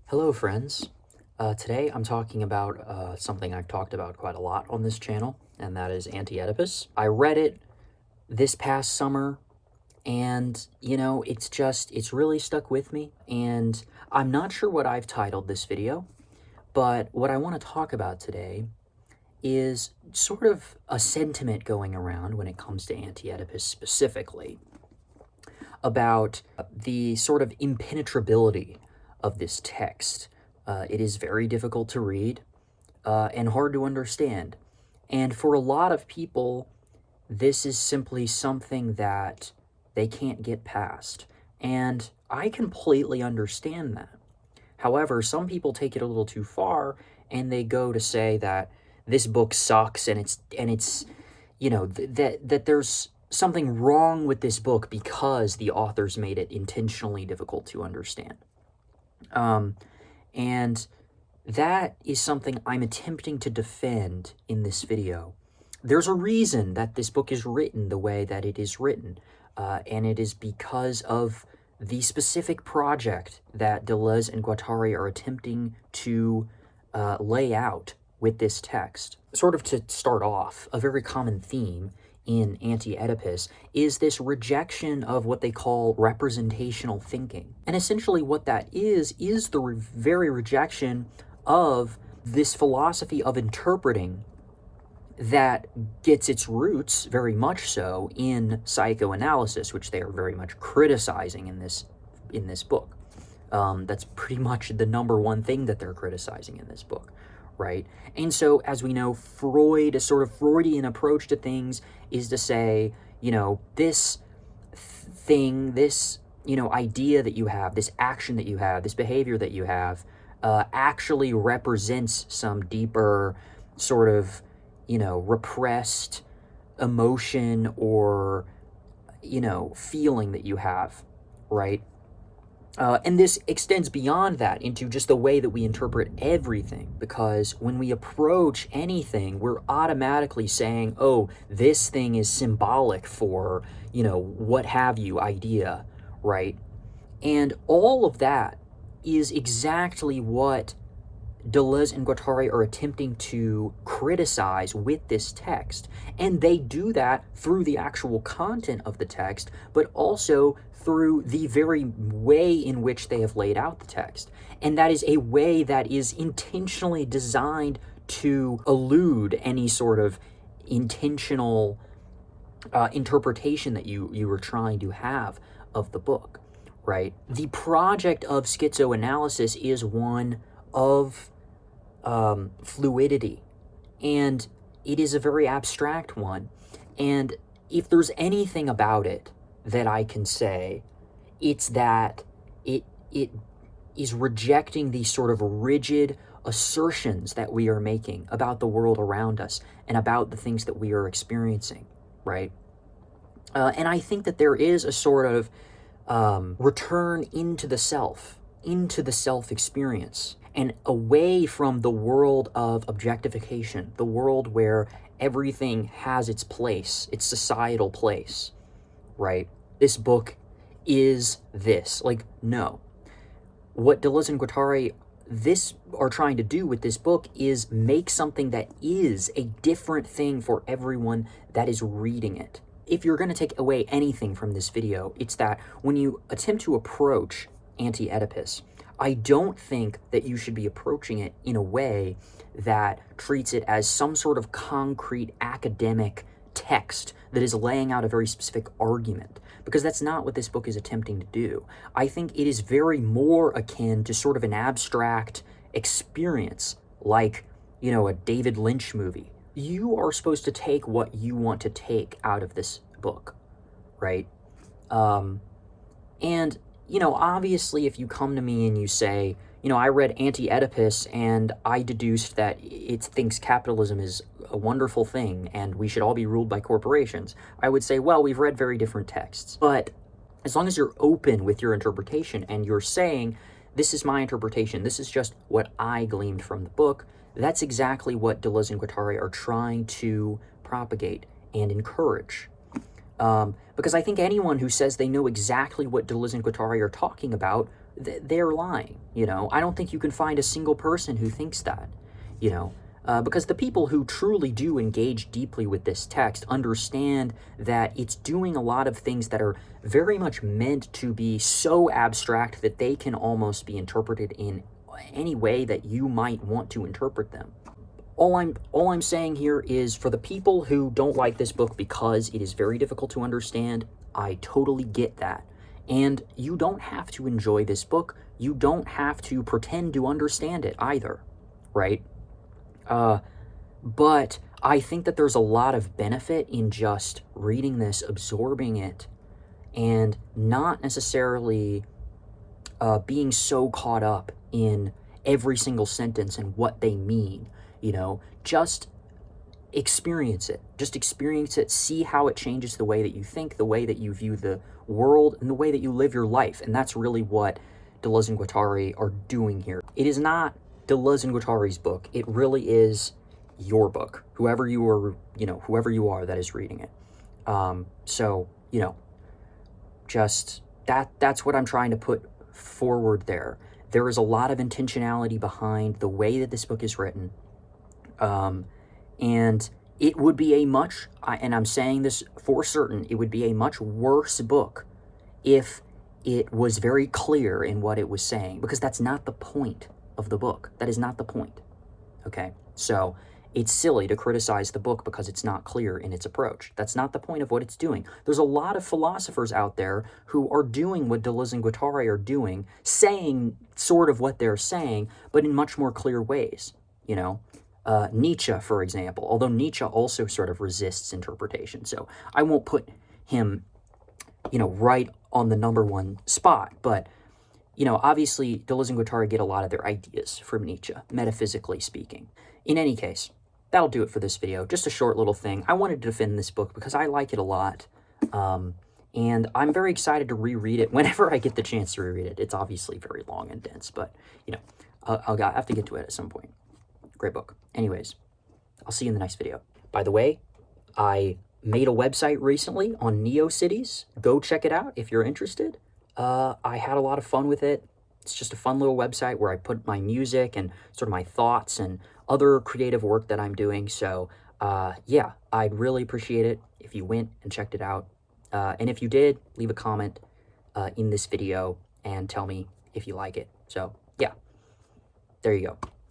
Hello, friends. Today I'm talking about something I've talked about quite a lot on this channel, and that is Anti-Oedipus. I read it this past summer, and, it's really stuck with me, and I'm not sure what I've titled this video, but what I want to talk about today is sort of a sentiment going around when it comes to Anti-Oedipus specifically, about the sort of impenetrability of this text. It is very difficult to read and hard to understand. And for a lot of people, this is simply something that they can't get past. And I completely understand that. However, some people take it a little too far and they go to say that this book sucks and it's that there's something wrong with this book because the authors made it intentionally difficult to understand. And that is something I'm attempting to defend in this video. There's a reason that this book is written the way that it is written, and it is because of the specific project that Deleuze and Guattari are attempting to lay out with this text. Sort of to start off, a very common theme in Anti-Oedipus is this rejection of what they call representational thinking. And essentially what that is the very rejection of this philosophy of interpreting that gets its roots, very much so, in psychoanalysis, which they are very much criticizing in this book. That's pretty much the number one thing that they're criticizing in this book, right? And so, as we know, Freud, a sort of Freudian approach to things is to say, this thing, this, idea that you have, this action that you have, this behavior that you have, actually represents some deeper sort of, repressed emotion or, feeling that you have, right? And this extends beyond that into just the way that we interpret everything, because when we approach anything, we're automatically saying, oh, this thing is symbolic for, what have you idea, right? And all of that is exactly what Deleuze and Guattari are attempting to criticize with this text. And they do that through the actual content of the text, but also through the very way in which they have laid out the text. And that is a way that is intentionally designed to elude any sort of intentional interpretation that you were trying to have of the book, right? The project of schizoanalysis is one of fluidity, and it is a very abstract one. And if there's anything about it that I can say, it's that it is rejecting these sort of rigid assertions that we are making about the world around us and about the things that we are experiencing, right? And I think that there is a sort of return into the self experience, and away from the world of objectification, the world where everything has its place, its societal place, right? This book is this. Like, no. What Deleuze and Guattari are trying to do with this book is make something that is a different thing for everyone that is reading it. If you're going to take away anything from this video, it's that when you attempt to approach Anti-Oedipus, I don't think that you should be approaching it in a way that treats it as some sort of concrete academic text that is laying out a very specific argument, because that's not what this book is attempting to do. I think it is very more akin to sort of an abstract experience, like, a David Lynch movie. You are supposed to take what you want to take out of this book, right? And obviously, if you come to me and you say, I read Anti-Oedipus and I deduced that it thinks capitalism is a wonderful thing and we should all be ruled by corporations, I would say, well, we've read very different texts. But as long as you're open with your interpretation and you're saying, this is my interpretation, this is just what I gleaned from the book, that's exactly what Deleuze and Guattari are trying to propagate and encourage. Because I think anyone who says they know exactly what Deleuze and Guattari are talking about, they're lying, you know? I don't think you can find a single person who thinks that, you know? Because the people who truly do engage deeply with this text understand that it's doing a lot of things that are very much meant to be so abstract that they can almost be interpreted in any way that you might want to interpret them. All I'm saying here is, for the people who don't like this book because it is very difficult to understand, I totally get that. And you don't have to enjoy this book. You don't have to pretend to understand it either, right? But I think that there's a lot of benefit in just reading this, absorbing it, and not necessarily being so caught up in every single sentence and what they mean, you know? Just experience it. Just experience it. See how it changes the way that you think, the way that you view the world, and the way that you live your life. And that's really what Deleuze and Guattari are doing here. It is not Deleuze and Guattari's book. It really is your book, whoever you are, you know, whoever you are that is reading it. So, you know, just that's what I'm trying to put forward there. There is a lot of intentionality behind the way that this book is written. And it would be a much, and I'm saying this for certain, it would be a much worse book if it was very clear in what it was saying, because that's not the point of the book. That is not the point, okay? So it's silly to criticize the book because it's not clear in its approach. That's not the point of what it's doing. There's a lot of philosophers out there who are doing what Deleuze and Guattari are doing, saying sort of what they're saying, but in much more clear ways, you know? Nietzsche, for example, although Nietzsche also sort of resists interpretation. So I won't put him, you know, right on the #1 spot, but, you know, obviously Deleuze and Guattari get a lot of their ideas from Nietzsche, metaphysically speaking. In any case, that'll do it for this video. Just a short little thing. I wanted to defend this book because I like it a lot, and I'm very excited to reread it whenever I get the chance to reread it. It's obviously very long and dense, but, you know, I'll have to get to it at some point. Great book. Anyways, I'll see you in the next video. By the way, I made a website recently on NeoCities. Go check it out if you're interested. I had a lot of fun with it. It's just a fun little website where I put my music and sort of my thoughts and other creative work that I'm doing. So, yeah, I'd really appreciate it if you went and checked it out. And if you did, leave a comment in this video and tell me if you like it. So, yeah, there you go.